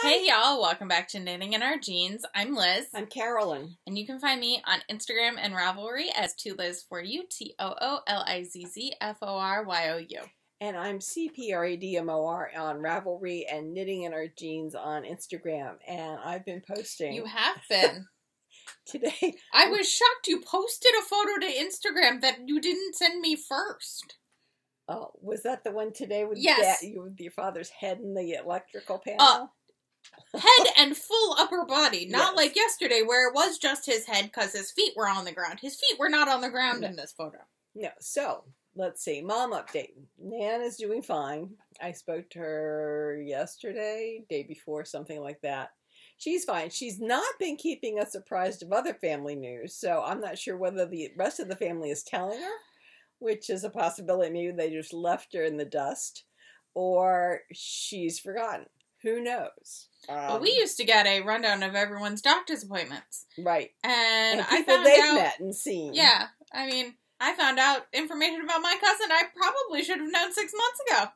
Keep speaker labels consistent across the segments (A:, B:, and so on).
A: Hey y'all, welcome back to Knitting in Our Jeans. I'm Liz.
B: I'm Carolyn.
A: And you can find me on Instagram and Ravelry as 2Liz4U, TOOLIZZFORYOU.
B: And I'm CPRADMOR on Ravelry and Knitting in Our Jeans on Instagram. And I've been posting.
A: You have been.
B: Today.
A: I was shocked you posted a photo to Instagram that you didn't send me first.
B: Oh, was that the one today with,
A: yes.
B: With your father's head in the electrical panel?
A: Head and full upper body. Not
B: yes.
A: like yesterday where it was just his head because his feet were on the ground. His feet were not on the ground in this photo.
B: No. So, let's see. Mom update. Nan is doing fine. I spoke to her yesterday, day before, something like that. She's fine. She's not been keeping us apprised of other family news, so I'm not sure whether the rest of the family is telling her, which is a possibility. Maybe they just left her in the dust, or she's forgotten. Who knows?
A: Well, we used to get a rundown of everyone's doctor's appointments.
B: Right.
A: And
B: people
A: I found
B: they've
A: out,
B: met and seen.
A: Yeah. I mean, I found out information about my cousin I probably should have known 6 months ago.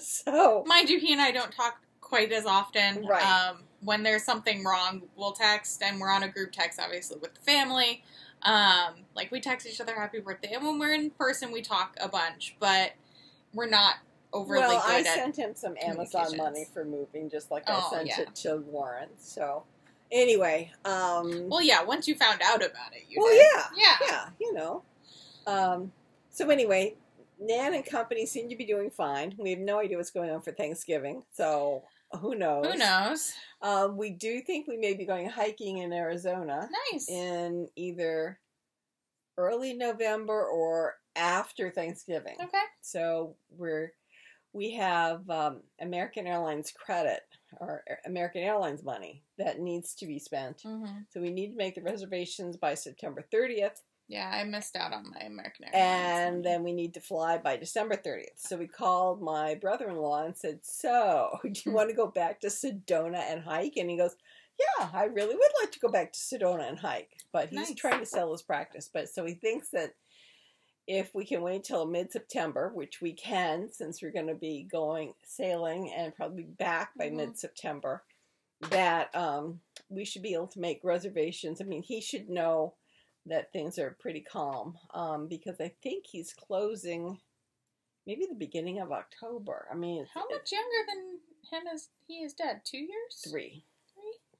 B: So.
A: Mind you, he and I don't talk quite as often.
B: Right.
A: When there's something wrong, we'll text, and we're on a group text, obviously, with the family. Like, we text each other happy birthday. And when we're in person, we talk a bunch, but we're not overly good
B: I
A: at
B: sent him some Amazon money for moving, just like I sent it to Warren. So, anyway.
A: Well, yeah, once you found out about it, you
B: did. Yeah, you know. So, anyway, Nan and company seem to be doing fine. We have no idea what's going on for Thanksgiving, so who knows?
A: Who knows?
B: We do think we may be going hiking in Arizona.
A: Nice.
B: In either early November or after Thanksgiving.
A: Okay.
B: So, we have American Airlines credit, or American Airlines money, that needs to be spent. Mm-hmm. So we need to make the reservations by September 30th.
A: Yeah, I missed out on my American Airlines
B: and then we need to fly by December 30th. So we called my brother-in-law and said, so, do you want to go back to Sedona and hike? And he goes, yeah, I really would like to go back to Sedona and hike. But he's trying to sell his practice. But so he thinks that if we can wait till mid-September, which we can, since we're going to be going sailing and probably back by mid-September, that we should be able to make reservations. I mean, he should know that things are pretty calm, because I think he's closing maybe the beginning of October. I mean,
A: how much younger than him is he? Is Dad 2 years?
B: 3.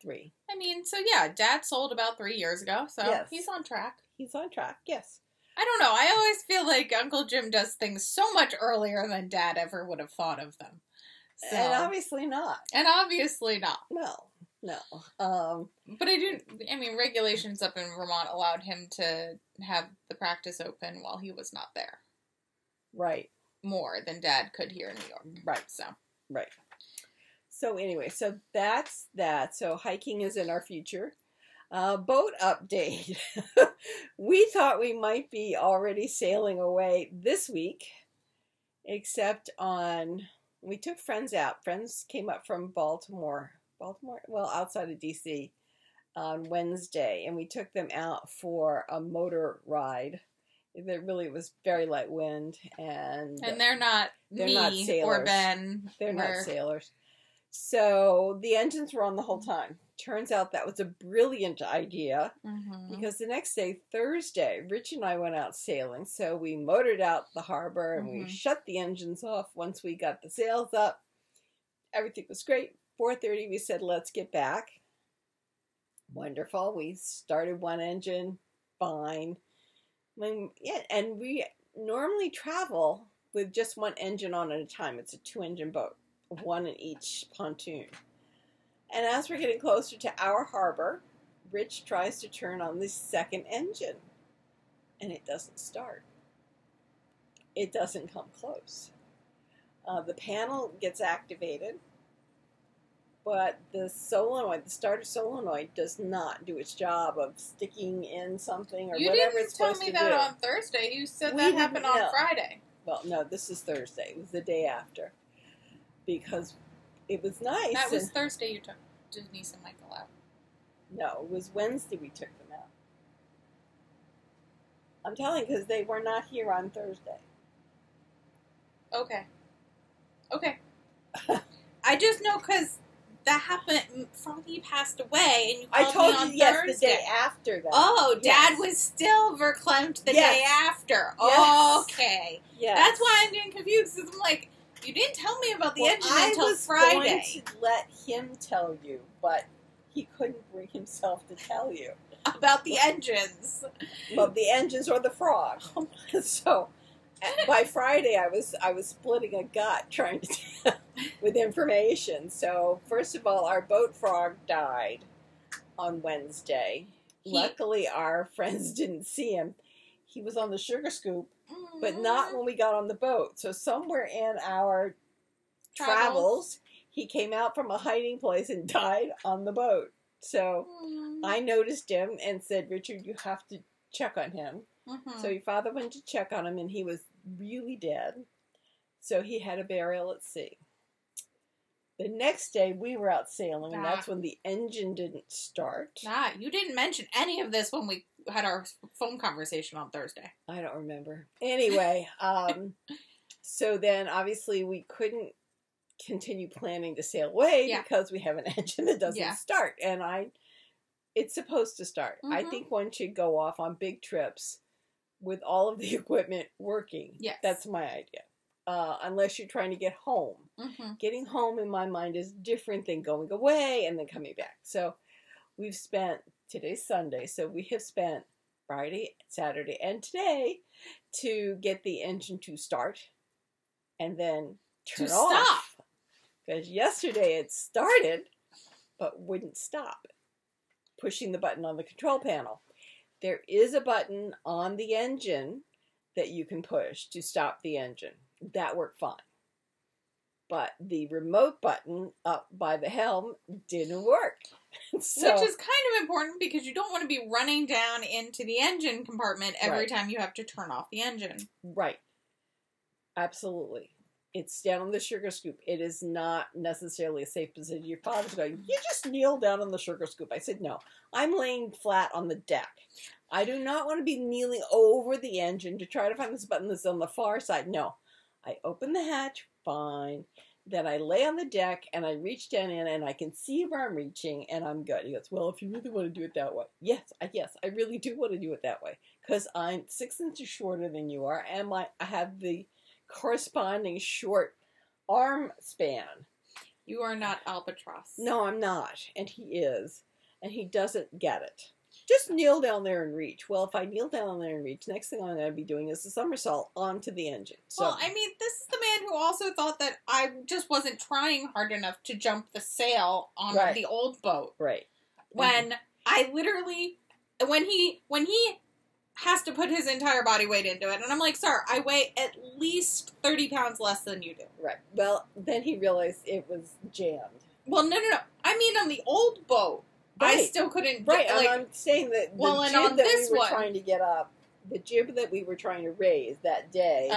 B: 3.
A: I mean, so yeah, Dad sold about 3 years ago, so he's on track.
B: He's on track. Yes.
A: I don't know. I always feel like Uncle Jim does things so much earlier than Dad ever would have thought of them. So.
B: And obviously not. No.
A: But I mean, regulations up in Vermont allowed him to have the practice open while he was not there.
B: Right.
A: More than Dad could here in New York.
B: Right. Right. So anyway, so that's that. So hiking is in our future. Boat update. We thought we might be already sailing away this week, except we took friends out. Friends came up from Baltimore, well, outside of D.C. on Wednesday, and we took them out for a motor ride. There really was very light wind, and
A: they're not sailors. Or Ben.
B: They're not sailors. So the engines were on the whole time. Turns out that was a brilliant idea, because the next day, Thursday, Rich and I went out sailing. So we motored out the harbor and we shut the engines off once we got the sails up. Everything was great. 4:30, we said, let's get back. Wonderful. We started one engine. Fine. And we normally travel with just one engine on at a time. It's a 2-engine boat, one in each pontoon. And as we're getting closer to our harbor, Rich tries to turn on the second engine, and it doesn't start. It doesn't come close. The panel gets activated, but the starter solenoid does not do its job of sticking in something or whatever it's supposed to do.
A: You didn't tell me that on Thursday. You said that happened on Friday.
B: Well, no, this is Thursday. It was the day after. Because it was nice.
A: That was Thursday you took Denise and Michael out.
B: No, it was Wednesday we took them out. I'm telling you, because they were not here on Thursday.
A: Okay. I just know because that happened. Froggy passed away, and you
B: I
A: called
B: told
A: me on
B: you, yes,
A: Thursday.
B: the day after that.
A: Oh,
B: yes.
A: Dad was still verklempt the
B: Yes.
A: day after.
B: Yes.
A: Okay.
B: Yes.
A: That's why I'm getting confused. Because I'm like, you didn't tell me about the engine until Friday.
B: I was going to let him tell you, but he couldn't bring himself to tell you.
A: About the engines.
B: Well, the engines or the frog. So, by Friday, I was splitting a gut trying to with information. So, first of all, our boat frog died on Wednesday. Luckily, our friends didn't see him. He was on the sugar scoop, but not when we got on the boat. So, somewhere in our travels, he came out from a hiding place and died on the boat. So, I noticed him and said, Richard, you have to check on him. So your father went to check on him, and he was really dead. So he had a burial at sea. The next day, we were out sailing, and that's when the engine didn't start.
A: You didn't mention any of this when we had our phone conversation on Thursday.
B: I don't remember. Anyway, so then obviously we couldn't continue planning to sail away because we have an engine that doesn't start. And it's supposed to start. I think one should go off on big trips with all of the equipment working. Yes. That's my idea. Unless you're trying to get home. Getting home, in my mind, is different than going away and then coming back. So we've spent, today's Sunday, so we have spent Friday, Saturday, and today to get the engine to start and then turn off. Because yesterday it started, but wouldn't stop. Pushing the button on the control panel. There is a button on the engine that you can push to stop the engine. That worked fine. But the remote button up by the helm didn't work. So,
A: which is kind of important because you don't want to be running down into the engine compartment every time you have to turn off the engine.
B: Right. Absolutely. It's down on the sugar scoop. It is not necessarily a safe position. Your father's going, you just kneel down on the sugar scoop. I said, no. I'm laying flat on the deck. I do not want to be kneeling over the engine to try to find this button that's on the far side. No. I open the hatch, fine. Then I lay on the deck and I reach down in and I can see where I'm reaching and I'm good. He goes, well, if you really want to do it that way. Yes, I really do want to do it that way. Because I'm 6 inches shorter than you are and I have the corresponding short arm span.
A: You are not albatross.
B: No, I'm not. And he is. And he doesn't get it. Just kneel down there and reach. Well, if I kneel down there and reach, next thing I'm going to be doing is a somersault onto the engine. So,
A: well, I mean, this is the man who also thought that I just wasn't trying hard enough to jump the sail on the old boat.
B: Right.
A: When I literally, when he has to put his entire body weight into it, and I'm like, sir, I weigh at least 30 pounds less than you do.
B: Right. Well, then he realized it was jammed.
A: Well, no. I mean, on the old boat.
B: Right.
A: I still couldn't.
B: Right, and I'm saying that the jib that we were trying to get up, the jib that we were trying to raise that day,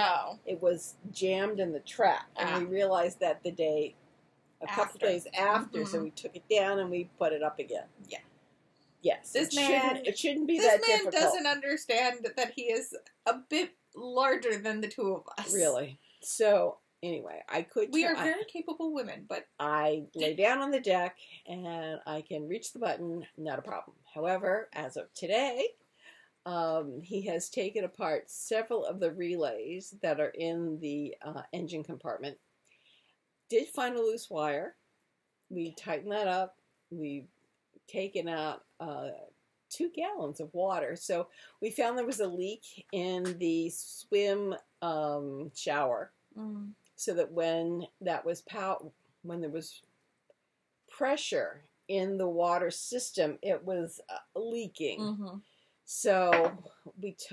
B: it was jammed in the track, and we realized that the day, a couple days after, so we took it down and we put it up again. Yeah. Yes. It shouldn't be that difficult.
A: This man doesn't understand that he is a bit larger than the two of us.
B: Really. So. Anyway,
A: we are very capable women, but
B: I lay down on the deck and I can reach the button, not a problem. However, as of today, he has taken apart several of the relays that are in the engine compartment. Did find a loose wire. We tightened that up. We've taken out 2 gallons of water. So we found there was a leak in the swim shower. So that when there was pressure in the water system, it was leaking. So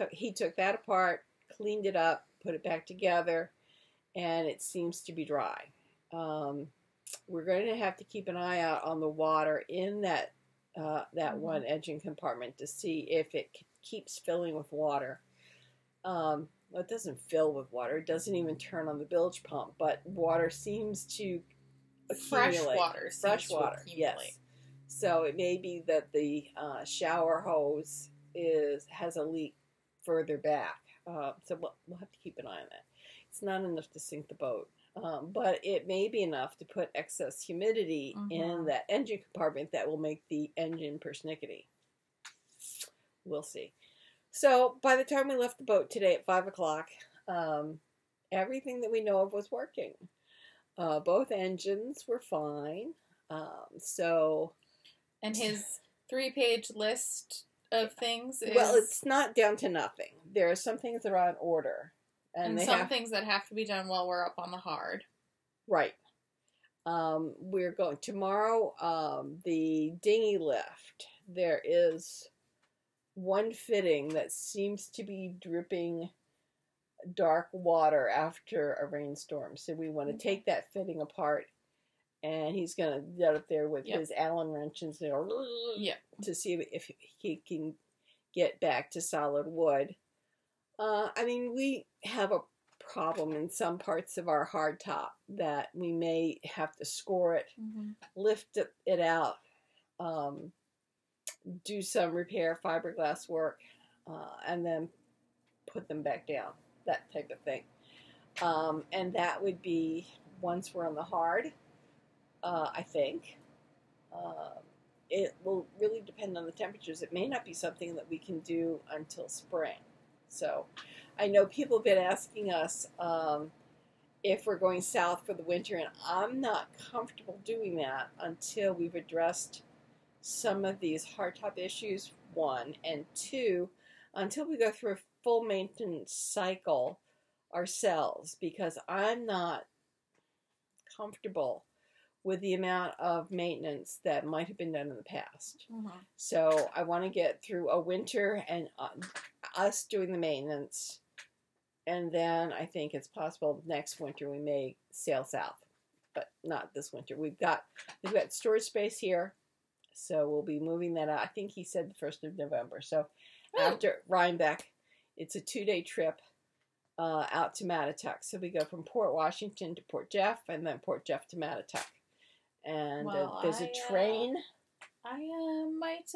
B: he took that apart, cleaned it up, put it back together, and it seems to be dry. We're going to have to keep an eye out on the water in that one engine compartment to see if it keeps filling with water. Well, it doesn't fill with water. It doesn't even turn on the bilge pump, but water seems to accumulate. Fresh water, yes. So it may be that the shower hose has a leak further back. So we'll have to keep an eye on that. It's not enough to sink the boat. but it may be enough to put excess humidity in that engine compartment that will make the engine persnickety. We'll see. So by the time we left the boat today at 5 o'clock, everything that we know of was working. Both engines were fine.
A: And his 3-page list of things is...
B: Well, it's not down to nothing. There are some things that are on order.
A: And some things that have to be done while we're up on the hard.
B: Right. We're going... Tomorrow, the dinghy lift, there is one fitting that seems to be dripping dark water after a rainstorm. So we want to take that fitting apart. And he's going to get up there with his Allen wrenches to see if he can get back to solid wood. I mean, we have a problem in some parts of our hardtop that we may have to score it, lift it out, do some repair fiberglass work, and then put them back down, that type of thing. And that would be once we're on the hard. I think. It will really depend on the temperatures. It may not be something that we can do until spring. So I know people have been asking us if we're going south for the winter, and I'm not comfortable doing that until we've addressed some of these hardtop issues, 1, and 2, until we go through a full maintenance cycle ourselves, because I'm not comfortable with the amount of maintenance that might have been done in the past. So I want to get through a winter and us doing the maintenance, and then I think it's possible next winter we may sail south, but not this winter. We've got storage space here, so we'll be moving that out. I think he said the 1st of November. So after Rhinebeck, it's a 2-day trip out to Mattituck. So we go from Port Washington to Port Jeff, and then Port Jeff to Mattituck. And there's a train.
A: I might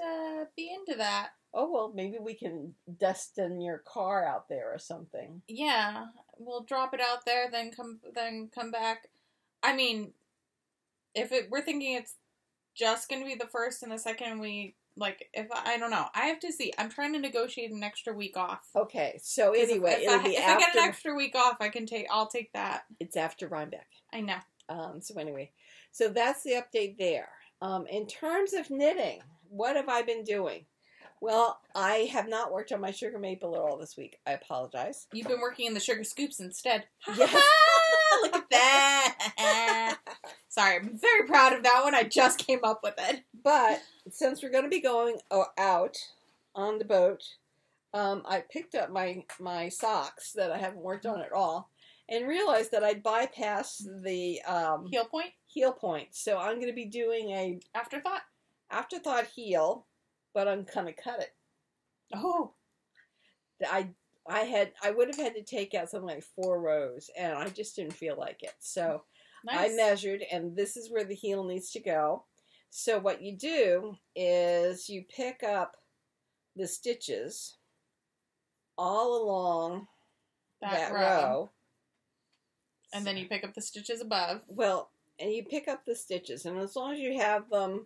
A: be into that.
B: Oh, well, maybe we can destine your car out there or something.
A: Yeah, we'll drop it out there, then come back. I mean, we're thinking it's just going to be the 1st and the 2nd week, I don't know. I have to see. I'm trying to negotiate an extra week off.
B: Okay, so anyway,
A: if I get an extra week off, I'll take that.
B: It's after Rhinebeck.
A: I know.
B: So anyway, so that's the update there. In terms of knitting, what have I been doing? Well, I have not worked on my sugar maple at all this week. I apologize.
A: You've been working in the sugar scoops instead.
B: Yes.
A: Look at that. Sorry, I'm very proud of that one. I just came up with it.
B: But since we're going to be going out on the boat, I picked up my socks that I haven't worked on at all and realized that I'd bypassed the heel point. So I'm going to be doing a afterthought heel, but I'm going to cut it.
A: Oh.
B: I would have had to take out something like 4 rows, and I just didn't feel like it. So nice. I measured, and this is where the heel needs to go. So what you do is you pick up the stitches all along that row.
A: And then you pick up the stitches above.
B: Well, and you pick up the stitches, and as long as you have them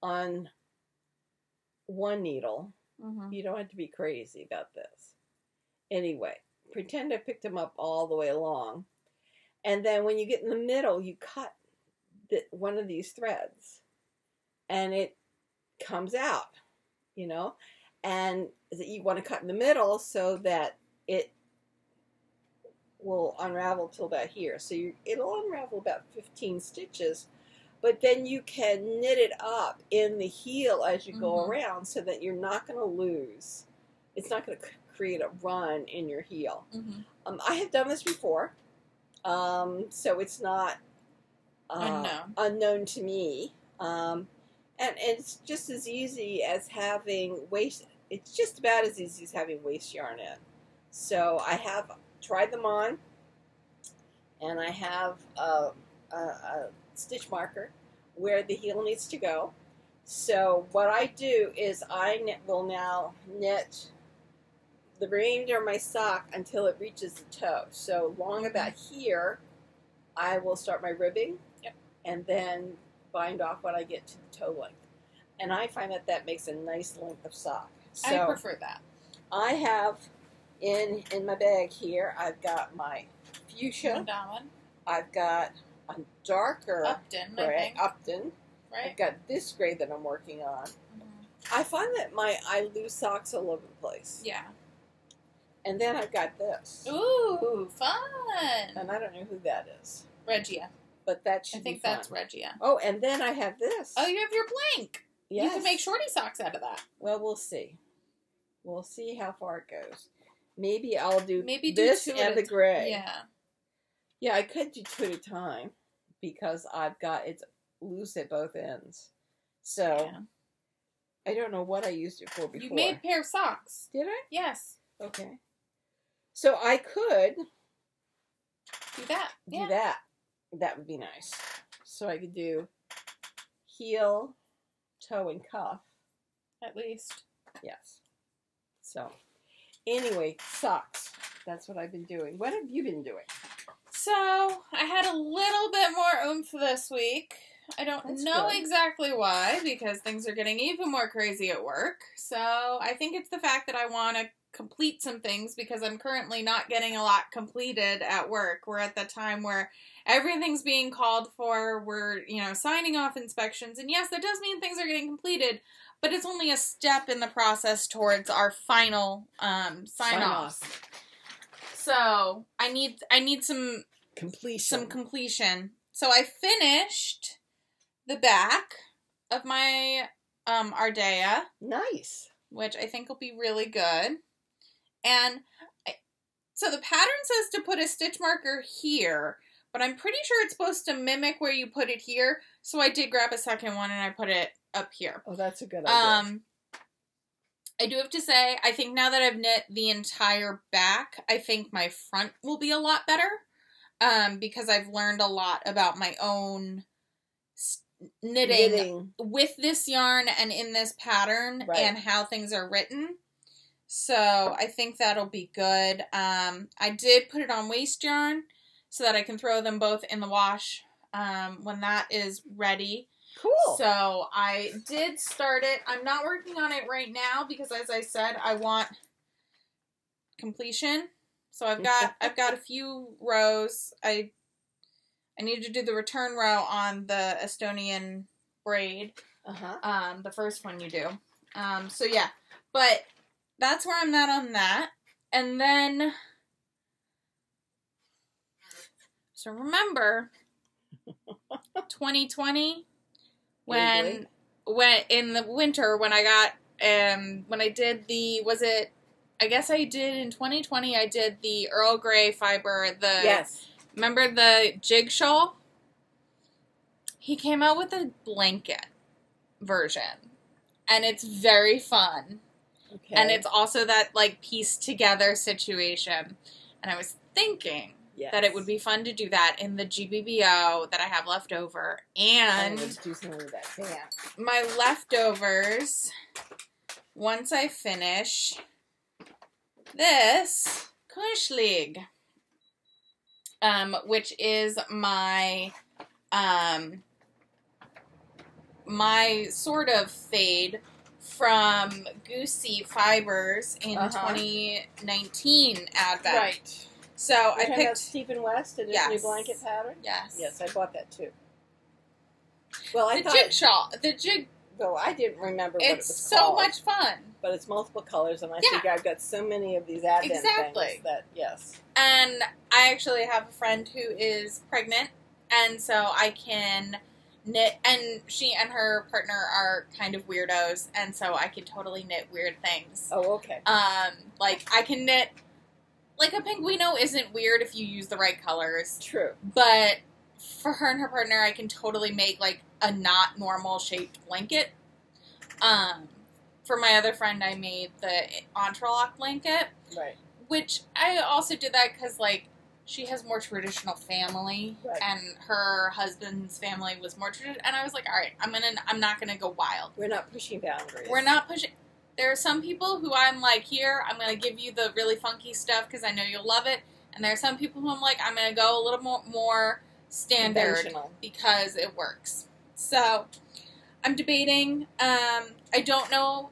B: on one needle, you don't have to be crazy about this. Anyway, pretend I picked them up all the way along. And then when you get in the middle, you cut one of these threads. And it comes out, And you want to cut in the middle so that it will unravel till about here. So it'll unravel about 15 stitches. But then you can knit it up in the heel as you go around so that you're not going to lose. It's not going to create a run in your heel. I have done this before, so it's not unknown to me. And it's just as easy as having waist. It's just about as easy as having waist yarn in. So I have tried them on, and I have a stitch marker where the heel needs to go. So what I do is I will now knit the remainder of my sock until it reaches the toe. So along about here, I will start my ribbing.
A: Yep.
B: And then bind off when I get to the toe length. And I find that makes a nice length of sock. So
A: I prefer that.
B: I have in my bag here, I've got my fuchsia.
A: That one.
B: I've got a darker
A: Upton,
B: gray,
A: I think.
B: Upton.
A: Right?
B: I've got this gray that I'm working on. I find that I lose socks all over the place.
A: Yeah.
B: And then I've got this.
A: Ooh, fun.
B: And I don't know who that is.
A: Regia.
B: But that should be fun.
A: I think that's Regia.
B: Oh, and then I have this.
A: Oh, you have your blank.
B: Yes.
A: You can make shorty socks out of that.
B: Well, we'll see. We'll see how far it goes. Maybe I'll do this and the gray.
A: Yeah.
B: Yeah, I could do 2 at a time because it's loose at both ends. So,
A: yeah.
B: I don't know what I used it for before.
A: You made a pair of socks.
B: Did I?
A: Yes.
B: Okay. So I could
A: do that.
B: Do that. That would be nice. So I could do heel, toe, and cuff.
A: At least.
B: Yes. So, anyway, socks. That's what I've been doing. What have you been doing?
A: So, I had a little bit more oomph this week. I don't know exactly why, because things are getting even more crazy at work. So, I think it's the fact that I want to complete some things because I'm currently not getting a lot completed at work. We're at the time where everything's being called for. We're, signing off inspections. And yes, that does mean things are getting completed, but it's only a step in the process towards our final sign-offs. So, I need some completion. So, I finished the back of my Ardea.
B: Nice.
A: Which I think will be really good. And so the pattern says to put a stitch marker here, but I'm pretty sure it's supposed to mimic where you put it here. So I did grab a second one and I put it up here.
B: Oh, that's a good idea.
A: I do have to say, I think now that I've knit the entire back, I think my front will be a lot better. Because I've learned a lot about my own knitting with this yarn and in this pattern and how things are written. So I think that'll be good. I did put it on waste yarn so that I can throw them both in the wash when that is ready.
B: Cool.
A: So I did start it. I'm not working on it right now because, as I said, I want completion. So I've got a few rows. I need to do the return row on the Estonian braid. The first one you do. So yeah, but that's where I'm at on that. And then, so remember 2020 when in the winter when I got when I did the I guess I did in 2020 I did the Earl Grey fiber, remember the Jigsaw? He came out with a blanket version. And it's very fun. Okay. And it's also that, pieced together situation. And I was thinking that it would be fun to do that in the GBBO that I have left over. And
B: do something with that.
A: My leftovers, once I finish this Kuschelig, which is my my sort of fade from Goosey Fibers in 2019 ad bag.
B: Right.
A: So I picked
B: Stephen West and his new blanket pattern.
A: Yes.
B: Yes, I bought that too. Well, I thought
A: Jigsaw.
B: Well, I didn't remember what it was
A: It's so much fun.
B: But it's multiple colors, and I think I've got so many of these advent things that,
A: And I actually have a friend who is pregnant, and so I can knit, and she and her partner are kind of weirdos, and so I can totally knit weird things.
B: Oh, okay.
A: I can knit, a Pengweeno isn't weird if you use the right colors.
B: True.
A: But for her and her partner, I can totally make, a not normal shaped blanket. For my other friend, I made the entrelac blanket.
B: Right.
A: Which I also did that because, she has more traditional family, and her husband's family was more traditional. And I was like, all right, I'm not gonna go wild.
B: We're not pushing boundaries.
A: We're not pushing. There are some people who I'm like, here, I'm gonna give you the really funky stuff because I know you'll love it. And there are some people who I'm like, I'm gonna go a little more standard
B: Conventional.
A: because it works. So I'm debating. I don't know.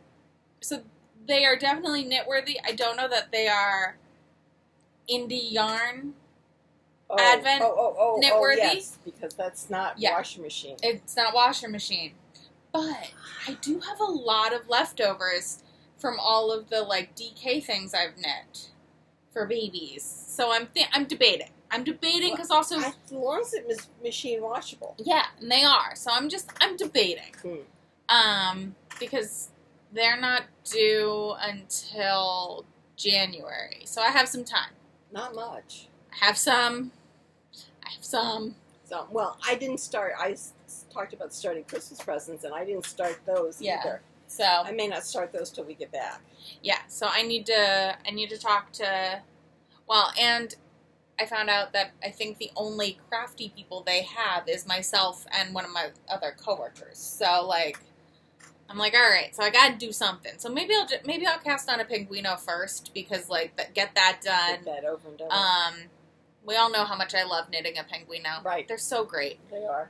A: So they are definitely knit-worthy. I don't know that they are indie yarn Advent knit-worthy.
B: Yes, because that's not washing machine.
A: It's not washer machine. But I do have a lot of leftovers from all of the, like, DK things I've knit for babies. So I'm debating. I'm debating because also...
B: As long as it's machine washable.
A: Yeah, and they are. So I'm debating. Because they're not due until January. So I have some time.
B: Not much.
A: I have some.
B: Well, I didn't start. I talked about starting Christmas presents, and I didn't start those either.
A: So
B: I may not start those till we get back.
A: Yeah. So I need to talk to. Well, and I found out that I think the only crafty people they have is myself and one of my other coworkers. So like, I'm like, all right. So I got to do something. So maybe I'll cast on a Pengweeno first because like get that done.
B: Get that over and done.
A: We all know how much I love knitting a Pengweeno.
B: Right.
A: They're so great.
B: They are.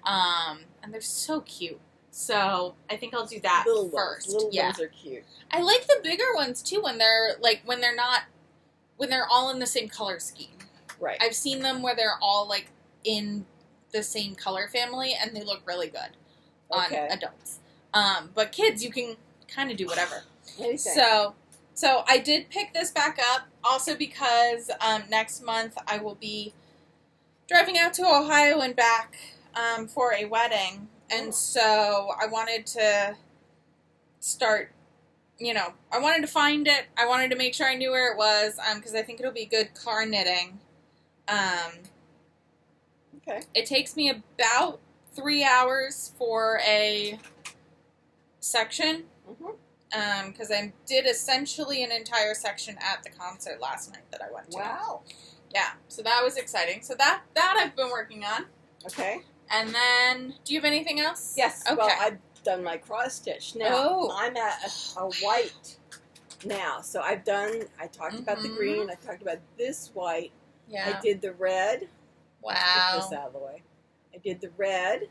A: And they're so cute. So I think I'll do that first.
B: Little ones are cute.
A: I like the bigger ones too when they're all in the same color scheme.
B: Right.
A: I've seen them where they're all like in the same color family and they look really good on adults. But kids, you can kind of do whatever.
B: Anything.
A: So I did pick this back up also because next month I will be driving out to Ohio and back for a wedding. And so I wanted to start, I wanted to find it. I wanted to make sure I knew where it was because I think it'll be good car knitting.
B: Okay.
A: It takes me about 3 hours for a section. Because I did essentially an entire section at the concert last night that I went to.
B: Wow.
A: Yeah, so that was exciting. So that I've been working on.
B: Okay.
A: And then, do you have anything else?
B: Yes.
A: Okay.
B: Well, I've done my cross stitch. Now, I'm at a white now. So I talked about the green. I talked about this white.
A: Yeah.
B: I did the red.
A: Wow.
B: Get this out of the way. I did the red.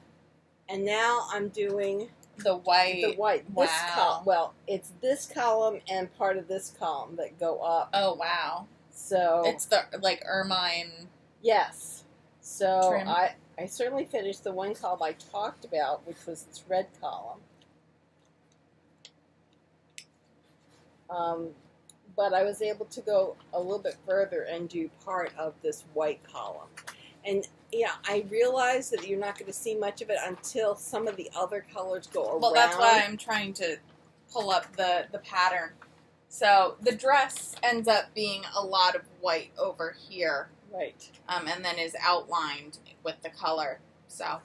B: And now I'm doing...
A: The white.
B: The white.
A: Wow.
B: This column. Well, it's this column and part of this column that go up.
A: Oh, wow.
B: So...
A: It's the, like, ermine...
B: Yes. So
A: trim.
B: I certainly finished the one column I talked about, which was this red column. But I was able to go a little bit further and do part of this white column. And, yeah, I realize that you're not going to see much of it until some of the other colors go around.
A: Well, that's why I'm trying to pull up the pattern. So the dress ends up being a lot of white over here.
B: Right.
A: And then is outlined with the color. So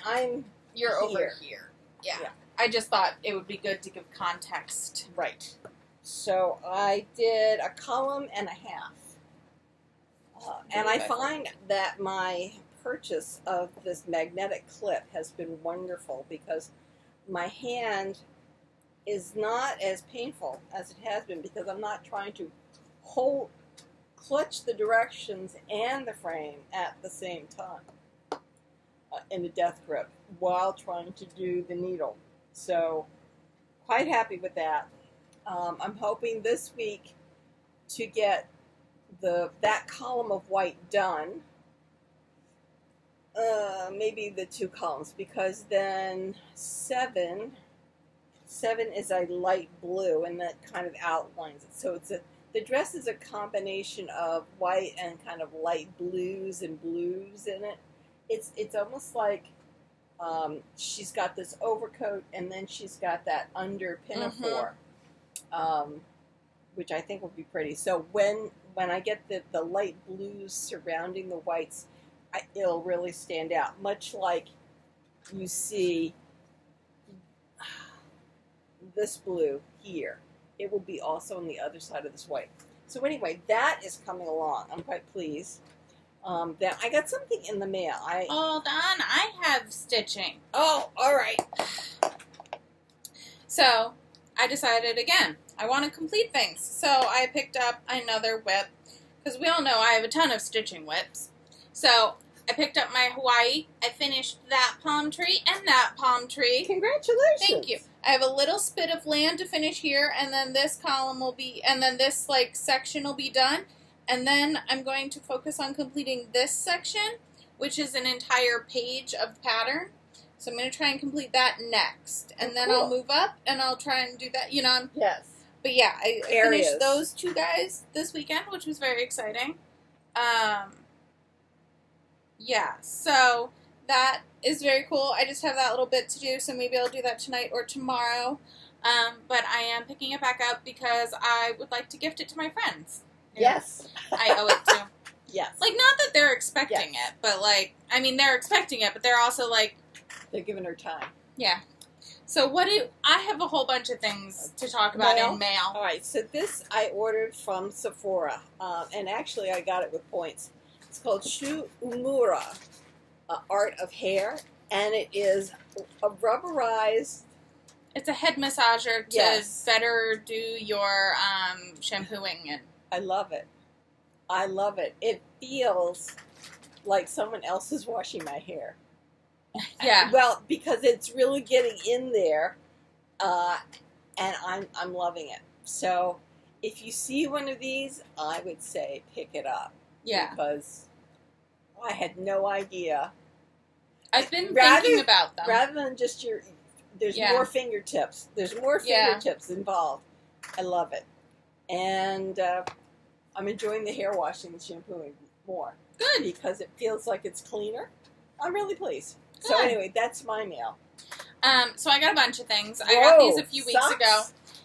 B: I'm
A: You're
B: here.
A: over here. Yeah. I just thought it would be good to give context.
B: Right. So I did a column and a half. And I find that my purchase of this magnetic clip has been wonderful because my hand is not as painful as it has been because I'm not trying to clutch the directions and the frame at the same time in a death grip while trying to do the needle. So quite happy with that. I'm hoping this week to get that column of white done. Maybe the 2 columns because then 7 is a light blue and that kind of outlines it. So the dress is a combination of white and kind of light blues and blues in it. It's almost like she's got this overcoat and then she's got that under pinafore, which I think will be pretty. So when I get the light blues surrounding the whites, it'll really stand out. Much like you see this blue here. It will be also on the other side of this white. So anyway, that is coming along. I'm quite pleased. Then I got something in the mail.
A: Hold on, I have stitching.
B: Oh, all right.
A: So I decided again, I want to complete things. So I picked up another whip because we all know I have a ton of stitching whips. So I picked up my Hawaii. I finished that palm tree and that palm tree.
B: Congratulations.
A: Thank you. I have a little spit of land to finish here, and then this column will be, and then this, like, section will be done. And then I'm going to focus on completing this section, which is an entire page of the pattern. So I'm going to try and complete that next. And then I'll move up, and I'll try and do that, you know.
B: Yes.
A: But yeah, I finished those 2 guys this weekend, which was very exciting. Yeah, so that is very cool. I just have that little bit to do, so maybe I'll do that tonight or tomorrow. But I am picking it back up because I would like to gift it to my friends.
B: Yes.
A: I owe it to.
B: Yes.
A: Like, not that they're expecting it, but, like, I mean, they're expecting it, but they're also, like...
B: They're giving her time.
A: Yeah. So I have a whole bunch of things to talk about in mail.
B: All right, so this I ordered from Sephora, and actually I got it with points. It's called Shu Umura, Art of Hair, and it is a rubberized...
A: It's a head massager to better do your shampooing. And
B: I love it. I love it. It feels like someone else is washing my hair.
A: Yeah.
B: Well, because it's really getting in there, and I'm loving it. So, if you see one of these, I would say pick it up.
A: Yeah.
B: Because I had no idea.
A: I've been thinking about them.
B: Rather than just there's more fingertips. There's more fingertips involved. I love it. And I'm enjoying the hair washing and shampooing more.
A: Good.
B: Because it feels like it's cleaner. I'm really pleased.
A: Good.
B: So anyway, that's my mail.
A: So I got a bunch of things. I got these a few weeks ago.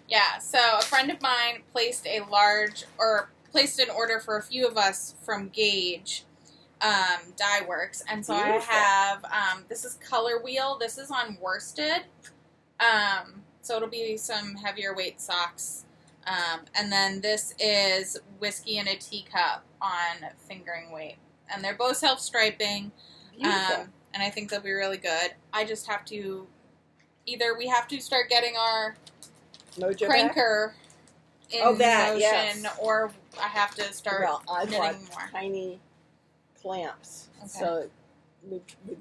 A: Yeah, so a friend of mine placed an order for a few of us from Gauge Dye Works. And so
B: Beautiful.
A: I have, this is Color Wheel. This is on worsted. So it'll be some heavier weight socks. And then this is Whiskey in a Teacup on fingering weight. And they're both self-striping.
B: Beautiful.
A: And I think they'll be really good. I just have to, either we have to start getting our
B: Mojo
A: cranker in motion, or I have to start knitting more.
B: Tiny clamps.
A: Okay.
B: So,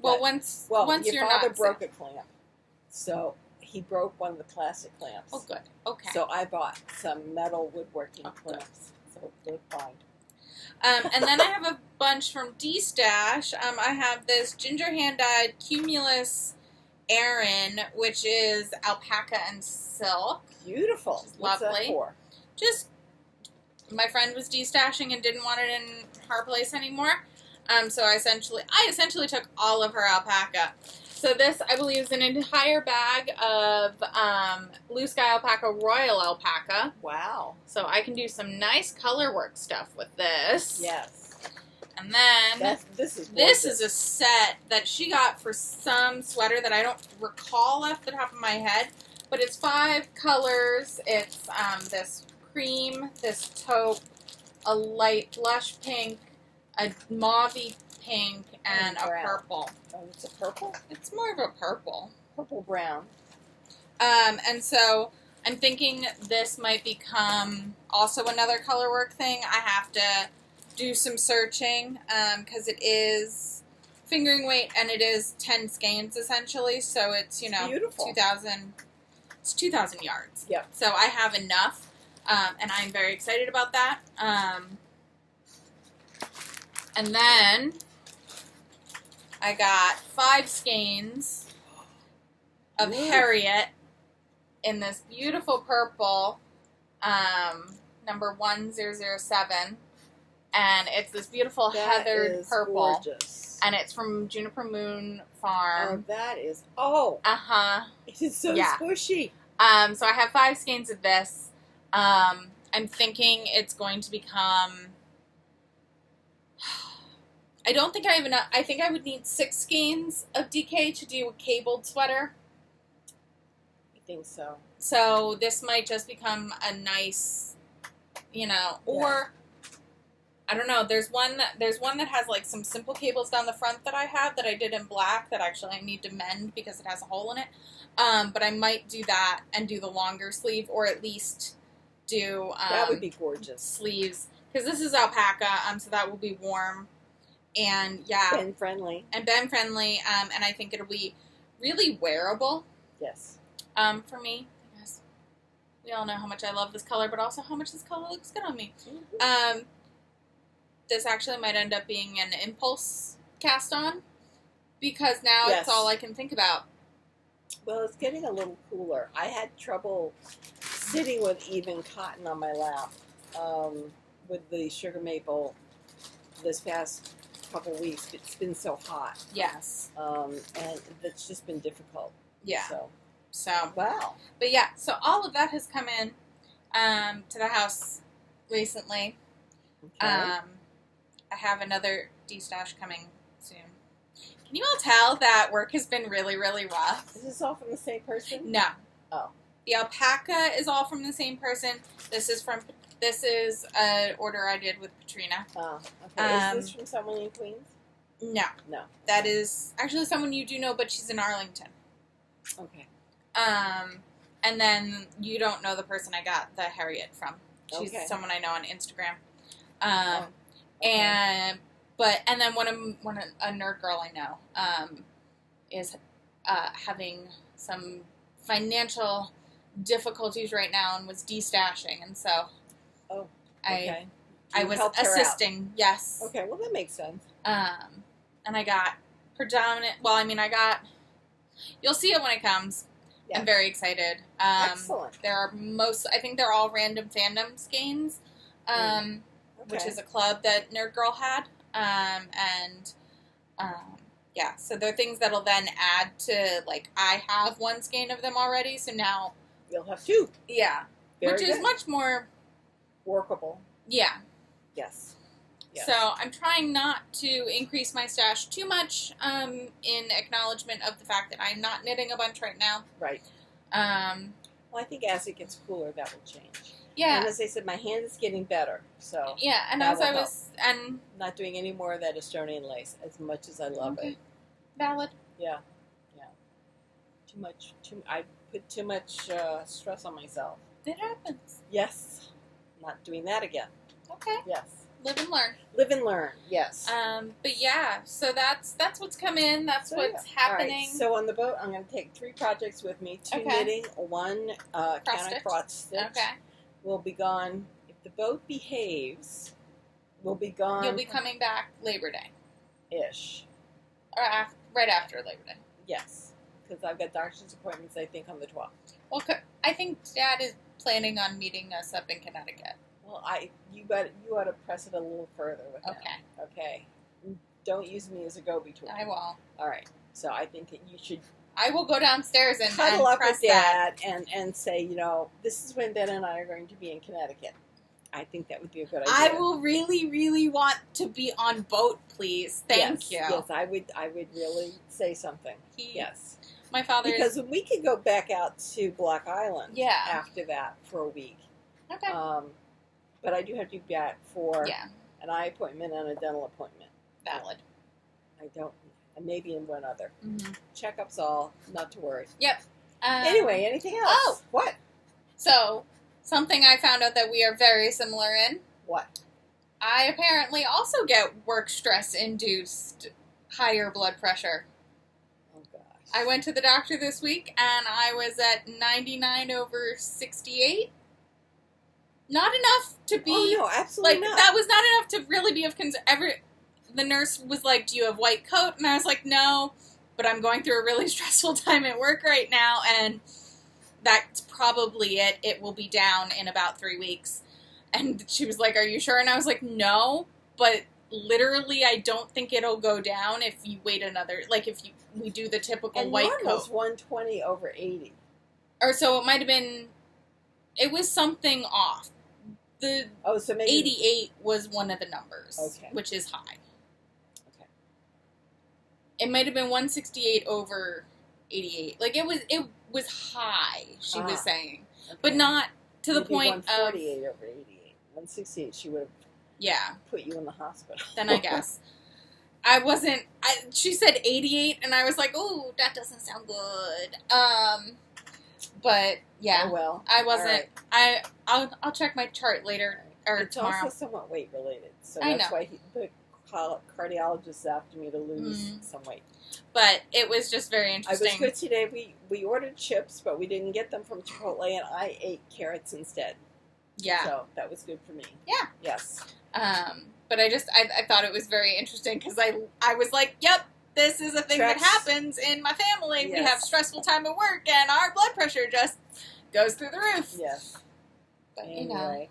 A: once
B: your
A: you're
B: father
A: not
B: broke
A: sick.
B: a clamp, so he broke one of the plastic clamps.
A: Oh, good. Okay.
B: So I bought some metal woodworking clamps. So they're fine.
A: And then I have a bunch from D-Stash. I have this ginger hand-dyed Cumulus Aran, which is alpaca and silk.
B: Beautiful. What's
A: Lovely.
B: that for?
A: Just, my friend was D-Stashing and didn't want it in her place anymore. So I essentially took all of her alpaca. So this, I believe, is an entire bag of Blue Sky Alpaca Royal Alpaca.
B: Wow.
A: So I can do some nice color work stuff with this.
B: Yes.
A: And then
B: this is
A: a set that she got for some sweater that I don't recall off the top of my head. But it's 5 colors. It's this cream, this taupe, a light blush pink, a mauve-y pink, and a purple.
B: Oh, it's a purple?
A: It's more of a purple.
B: Purple brown.
A: And so I'm thinking this might become also another color work thing. I have to do some searching because it is fingering weight and it is 10 skeins essentially. So it's,
B: beautiful.
A: 2,000 yards.
B: Yep.
A: So I have enough, and I'm very excited about that. And then I got 5 skeins of Harriet in this beautiful purple, number 1007. And it's this beautiful heathered purple.
B: Gorgeous.
A: And it's from Juniper Moon Farm.
B: Oh, that is... It is so squishy.
A: So I have 5 skeins of this. I'm thinking it's going to become... I don't think I have enough. I think I would need 6 skeins of DK to do a cabled sweater.
B: I think so.
A: So this might just become a nice, or I don't know. There's one that has like some simple cables down the front that I have that I did in black that actually I need to mend because it has a hole in it. But I might do that and do the longer sleeve, or at least do
B: that would be gorgeous
A: sleeves, because this is alpaca, so that will be warm. And yeah.
B: Ben friendly.
A: And and I think it'll be really wearable.
B: Yes.
A: For me. Because we all know how much I love this color, but also how much this color looks good on me. Mm-hmm. This actually might end up being an impulse cast on. Because now it's all I can think about.
B: Well, it's getting a little cooler. I had trouble sitting with even cotton on my lap with the sugar maple this past couple weeks. It's been so hot.
A: Yes.
B: And it's just been difficult.
A: Yeah. So
B: wow.
A: But yeah, so all of that has come in to the house recently. Okay. I have another de-stash coming soon. Can you all tell that work has been really, really rough?
B: Is this all from the same person?
A: No.
B: Oh.
A: The alpaca is all from the same person. This is an order I did with Katrina.
B: Oh, okay. Is this from someone in Queens?
A: No.
B: No.
A: That is actually someone you do know, but she's in Arlington.
B: Okay.
A: And then you don't know the person I got the Harriet from. She's someone I know on Instagram. And then a nerd girl I know is having some financial difficulties right now and was de-stashing, and so I was assisting. Yes.
B: Okay, well that makes sense.
A: And I got you'll see it when it comes. Yeah. I'm very excited.
B: Excellent.
A: I think they're all Random Fandom skeins, which is a club that Nerd Girl had. Yeah, so they're things that'll then add to, like, I have one skein of them already, so now
B: you'll have two.
A: Yeah. Which is much more
B: workable.
A: Yeah.
B: Yes.
A: So I'm trying not to increase my stash too much in acknowledgement of the fact that I'm not knitting a bunch right now.
B: Right. Well, I think as it gets cooler, that will change.
A: Yeah.
B: And as I said, my hand is getting better. So
A: yeah, and as I was
B: not doing any more of that Estonian lace as much as I love it.
A: Valid.
B: Yeah. Yeah. Too much. I put too much stress on myself.
A: It happens.
B: Yes. Not doing that again.
A: Okay.
B: Yes.
A: Live and learn.
B: Live and learn. Yes.
A: But yeah, so that's what's come in. That's what's happening.
B: All right. So on the boat, I'm going to take 3 projects with me: 2 knitting, 1 cross stitch.
A: Okay.
B: We'll be gone if the boat behaves. We'll be gone.
A: You'll be coming back Labor Day.
B: Ish.
A: Or right after Labor Day.
B: Yes, because I've got doctor's appointments. I think on the 12th.
A: Well, I think Dad is planning on meeting us up in Connecticut.
B: Well, you ought to press it a little further with him. Okay. Don't use me as a go-between.
A: I won't.
B: All right. So I think that you should.
A: I will go downstairs and
B: cuddle up
A: press
B: with Dad and say, this is when Ben and I are going to be in Connecticut. I think that would be a good idea.
A: I will really, really want to be on boat, please. Thank you.
B: Yes, I would really say something. Yes.
A: My father
B: because we could go back out to Block Island.
A: Yeah.
B: After that for a week.
A: Okay.
B: But I do have to be back for
A: an
B: eye appointment and a dental appointment.
A: Valid.
B: And maybe in one other.
A: Mm-hmm.
B: Checkups all, not to worry.
A: Yep.
B: Anyway, anything else?
A: Oh!
B: What?
A: So, something I found out that we are very similar in.
B: What?
A: I apparently also get work stress-induced higher blood pressure.
B: Oh, gosh.
A: I went to the doctor this week, and I was at 99/68. Not enough to be...
B: Oh, no, absolutely not.
A: That was not enough to really be of concern. The nurse was like, do you have white coat? And I was like, no, but I'm going through a really stressful time at work right now, and that's probably it. It will be down in about 3 weeks. And she was like, are you sure? And I was like, no, but literally I don't think it'll go down if you wait another, we do the typical white coat.
B: And normal's 120/80.
A: Or so it might have been, it was something off. So maybe 88 was one of the numbers, which is high.
B: Okay.
A: It might have been 168/88. It was high, she was saying. Okay. But not to the point of
B: 148/88. 168, she would have put you in the hospital.
A: Then I guess. She said 88, and I was like, oh, that doesn't sound good. But yeah,
B: oh, well,
A: I wasn't. Right. I'll check my chart later or
B: it's
A: tomorrow.
B: Also somewhat weight related, so that's why the cardiologist after me to lose some weight.
A: But it was just very interesting.
B: I was good today. We ordered chips, but we didn't get them from Chipotle, and I ate carrots instead.
A: Yeah.
B: So that was good for me.
A: Yeah.
B: Yes.
A: But I thought it was very interesting because I was like, yep, this is a thing that happens in my family. Yes. We have stressful time at work, and our blood pressure just goes through the roof.
B: Yes.
A: But,
B: anyway.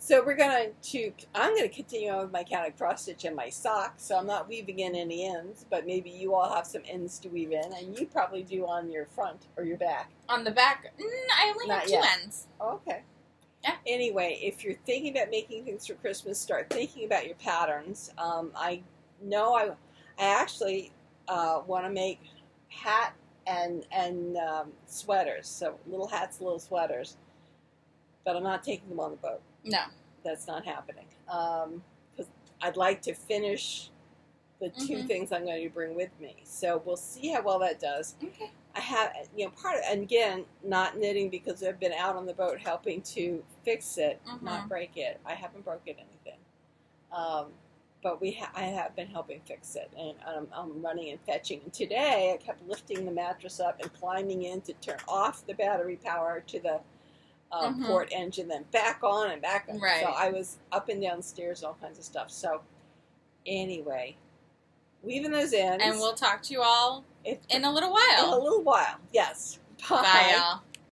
B: So I'm going to continue on with my counted cross stitch in my sock, so I'm not weaving in any ends, but maybe you all have some ends to weave in, and you probably do on your front or your back.
A: On the back? I only have 2 ends.
B: Oh, okay.
A: Yeah.
B: Anyway, if you're thinking about making things for Christmas, start thinking about your patterns. I know I actually want to make hat and sweaters, so little hats, little sweaters, but I'm not taking them on the boat.
A: No.
B: That's not happening. Because I'd like to finish the 2 things I'm going to bring with me. So we'll see how well that does.
A: Okay.
B: I have, and again, not knitting because I've been out on the boat helping to fix it, not break it. I haven't broken anything. But I have been helping fix it, and I'm running and fetching. And today I kept lifting the mattress up and climbing in to turn off the battery power to the port engine, then back on and back on.
A: Right.
B: So I was up and down stairs, all kinds of stuff. So anyway, weaving those ends.
A: And we'll talk to you all in a little while.
B: In a little while, yes.
A: Bye, y'all.